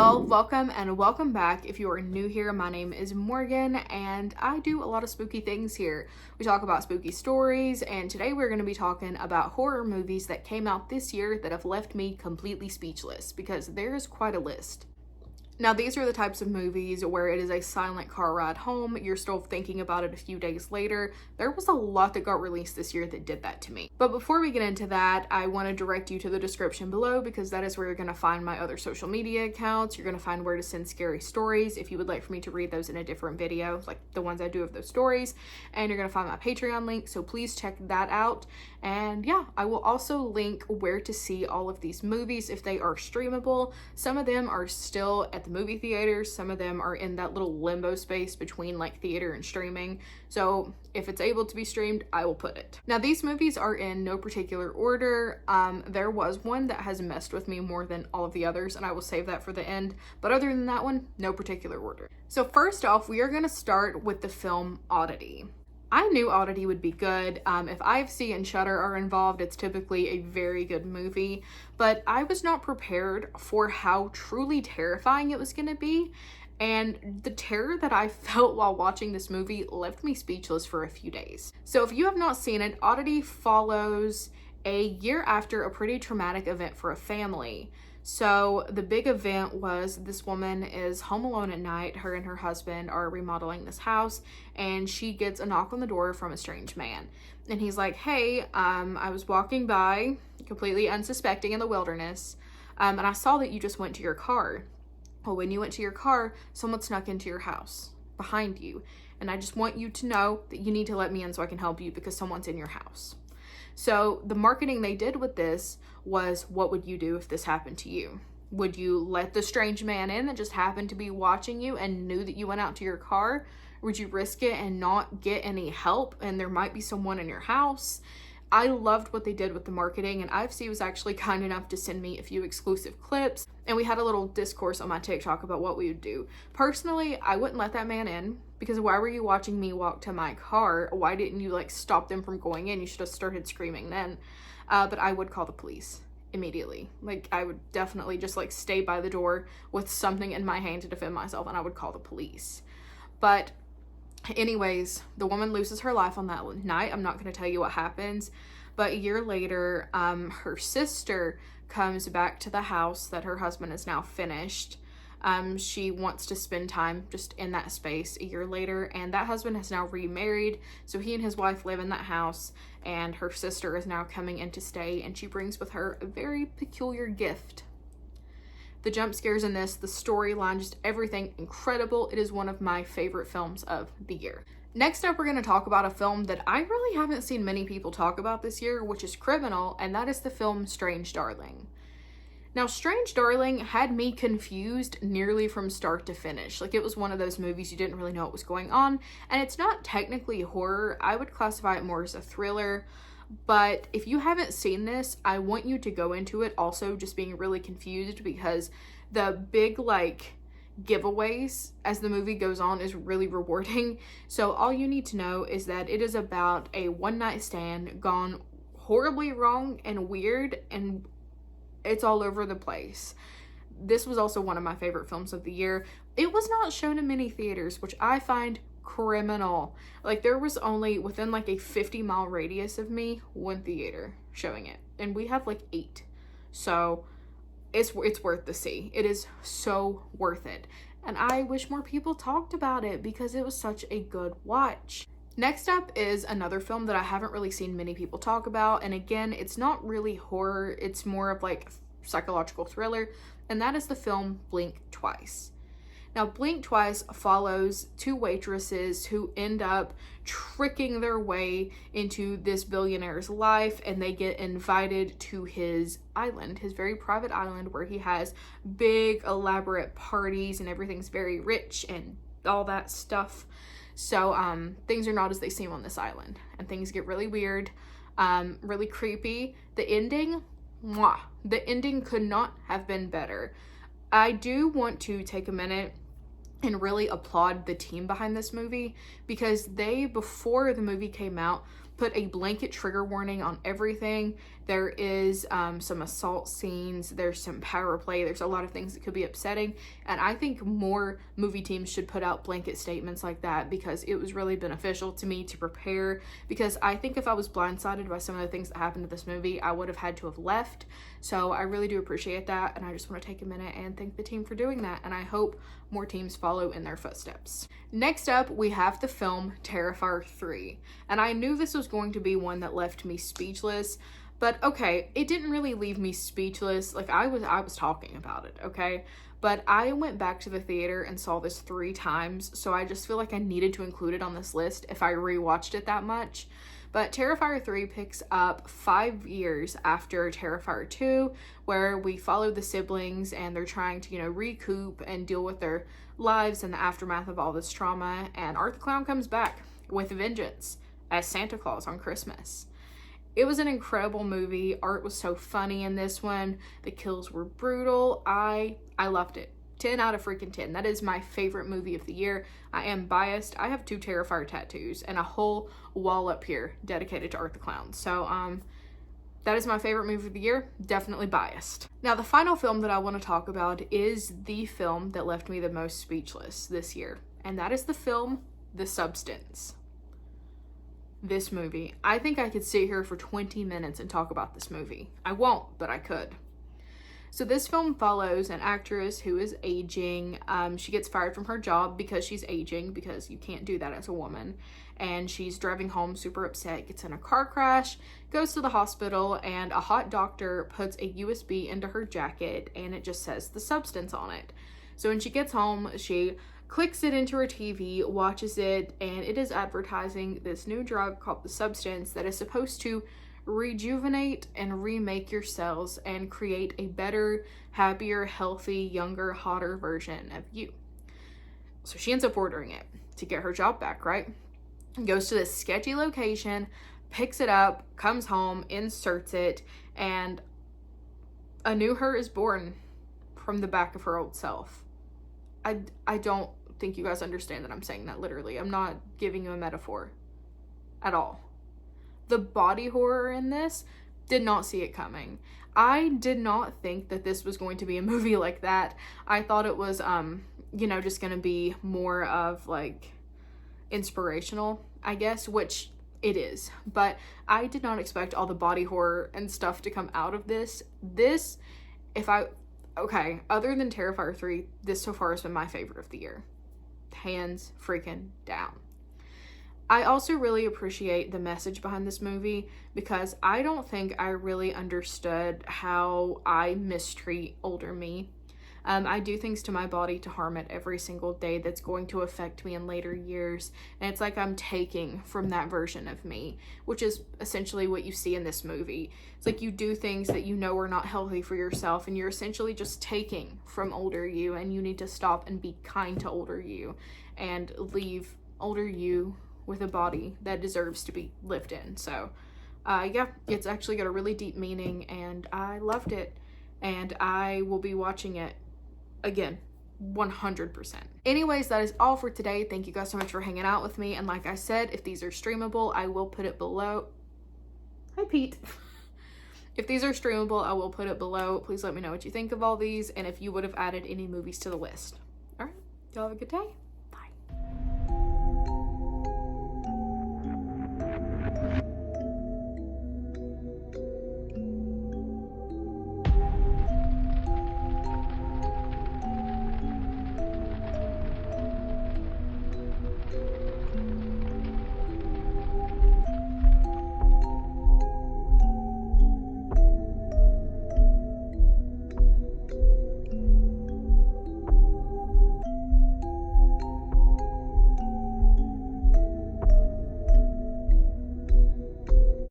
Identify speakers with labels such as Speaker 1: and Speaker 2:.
Speaker 1: y'all, welcome back. If you are new here, my name is Morgan and I do a lot of spooky things here. We talk about spooky stories, and today we're going to be talking about horror movies that came out this year that have left me completely speechless, because there is quite a list. Now, these are the types of movies where it is a silent car ride home. You're still thinking about it a few days later. There was a lot that got released this year that did that to me. But before we get into that, I want to direct you to the description below, because that is where you're going to find my other social media accounts. You're going to find where to send scary stories if you would like for me to read those in a different video, like the ones I do of those stories. And you're going to find my Patreon link, so please check that out. And yeah, I will also link where to see all of these movies if they are streamable. Some of them are still at the movie theaters, some of them are in that little limbo space between like theater and streaming. So if it's able to be streamed, I will put it. Now, these movies are in no particular order. There was one that has messed with me more than all of the others, and I will save that for the end. But other than that one, no particular order. So first off, we are going to start with the film Oddity. I knew Oddity would be good. If IFC and Shudder are involved, it's typically a very good movie, but I was not prepared for how truly terrifying it was going to be, and the terror that I felt while watching this movie left me speechless for a few days. So if you have not seen it, Oddity follows a year after a pretty traumatic event for a family. So the big event was this woman is home alone at night. Her and her husband are remodeling this house, and she gets a knock on the door from a strange man. And he's like, hey, I was walking by completely unsuspecting in the wilderness, and I saw that you just went to your car. Well, when you went to your car, someone snuck into your house behind you. And I just want you to know that you need to let me in so I can help you, because someone's in your house. So the marketing they did with this was, what would you do if this happened to you? Would you let the strange man in that just happened to be watching you and knew that you went out to your car? Would you risk it and not get any help, and there might be someone in your house? I loved what they did with the marketing, and IFC was actually kind enough to send me a few exclusive clips, and we had a little discourse on my TikTok about what we would do. Personally, I wouldn't let that man in, because why were you watching me walk to my car? Why didn't you like stop them from going in? You should have started screaming then. But I would call the police immediately. Like, I would definitely just like stay by the door with something in my hand to defend myself, and I would call the police. But anyways, the woman loses her life on that night. I'm not going to tell you what happens, but a year later, her sister comes back to the house that her husband is now finished. She wants to spend time just in that space a year later, and that husband has now remarried, so he and his wife live in that house, and her sister is now coming in to stay, and she brings with her a very peculiar gift. The jump scares in this, the storyline, just everything incredible. It is one of my favorite films of the year. Next up, we're going to talk about a film that I really haven't seen many people talk about this year, which is Criminal, and that is the film Strange Darling. Now, Strange Darling had me confused nearly from start to finish. Like, it was one of those movies you didn't really know what was going on, and it's not technically horror. I would classify it more as a thriller. But if you haven't seen this, I want you to go into it also just being really confused, because the big like giveaways as the movie goes on is really rewarding. So all you need to know is that it is about a one-night stand gone horribly wrong and weird, and it's all over the place. This was also one of my favorite films of the year. It was not shown in many theaters, which I find criminal. Like, there was only within like a 50-mile radius of me one theater showing it, and we had like 8. So it's worth the see. It is so worth it, and I wish more people talked about it because it was such a good watch. Next up is another film that I haven't really seen many people talk about, and again, it's not really horror, it's more of like psychological thriller, and that is the film Blink Twice. Now, Blink Twice follows 2 waitresses who end up tricking their way into this billionaire's life, and they get invited to his island, his very private island, where he has big, elaborate parties, and everything's very rich and all that stuff. So, things are not as they seem on this island, and things get really weird, really creepy. The ending, mwah, the ending could not have been better. I do want to take a minute and really applaud the team behind this movie, because they, before the movie came out, put a blanket trigger warning on everything. There is some assault scenes, there's some power play, there's a lot of things that could be upsetting, and I think more movie teams should put out blanket statements like that, because it was really beneficial to me to prepare, because I think if I was blindsided by some of the things that happened in this movie, I would have had to have left. So I really do appreciate that, and I just want to take a minute and thank the team for doing that, and I hope more teams follow in their footsteps. Next up, we have the film Terrifier 3, and I knew this was going to be one that left me speechless. But okay, it didn't really leave me speechless. Like, I was talking about it, okay? But I went back to the theater and saw this 3 times, so I just feel like I needed to include it on this list if I rewatched it that much. But Terrifier 3 picks up 5 years after Terrifier 2, where we follow the siblings and they're trying to, recoup and deal with their lives in the aftermath of all this trauma. And Art the Clown comes back with a vengeance as Santa Claus on Christmas. It was an incredible movie. Art was so funny in this one. The kills were brutal. I loved it. 10 out of freaking 10. That is my favorite movie of the year. I am biased. I have 2 Terrifier tattoos and a whole wall up here dedicated to Art the Clown. So, that is my favorite movie of the year. Definitely biased. Now, the final film that I want to talk about is the film that left me the most speechless this year. And that is the film The Substance. This movie. I think I could sit here for 20 minutes and talk about this movie. I won't, but I could. So this film follows an actress who is aging. She gets fired from her job because she's aging, because you can't do that as a woman. And she's driving home super upset, gets in a car crash, goes to the hospital, and a hot doctor puts a USB into her jacket and it just says The Substance on it. So when she gets home, she clicks it into her TV, watches it, and it is advertising this new drug called The Substance that is supposed to rejuvenate and remake your cells and create a better, happier, healthy, younger, hotter version of you. So she ends up ordering it to get her job back, right? Goes to this sketchy location, picks it up, comes home, inserts it, and a new her is born from the back of her old self. I don't think you guys understand that I'm saying that literally. I'm not giving you a metaphor at all. The body horror in this, did not see it coming. I did not think that this was going to be a movie like that. I thought it was, just going to be more of like inspirational, I guess, which it is. But I did not expect all the body horror and stuff to come out of this. Other than Terrifier 3, this so far has been my favorite of the year. Hands freaking down. I also really appreciate the message behind this movie, because I don't think I really understood how I mistreat older me. I do things to my body to harm it every single day that's going to affect me in later years, and it's like I'm taking from that version of me, which is essentially what you see in this movie. It's like you do things that you know are not healthy for yourself, and you're essentially just taking from older you, and you need to stop and be kind to older you and leave older you with a body that deserves to be lived in. So it's actually got a really deep meaning, and I loved it, and I will be watching it again, 100%. Anyways, that is all for today. Thank you guys so much for hanging out with me, and like I said, if these are streamable, I will put it below. Hi, Pete. If these are streamable, I will put it below. Please let me know what you think of all these, and if you would have added any movies to the list. All right, y'all have a good day.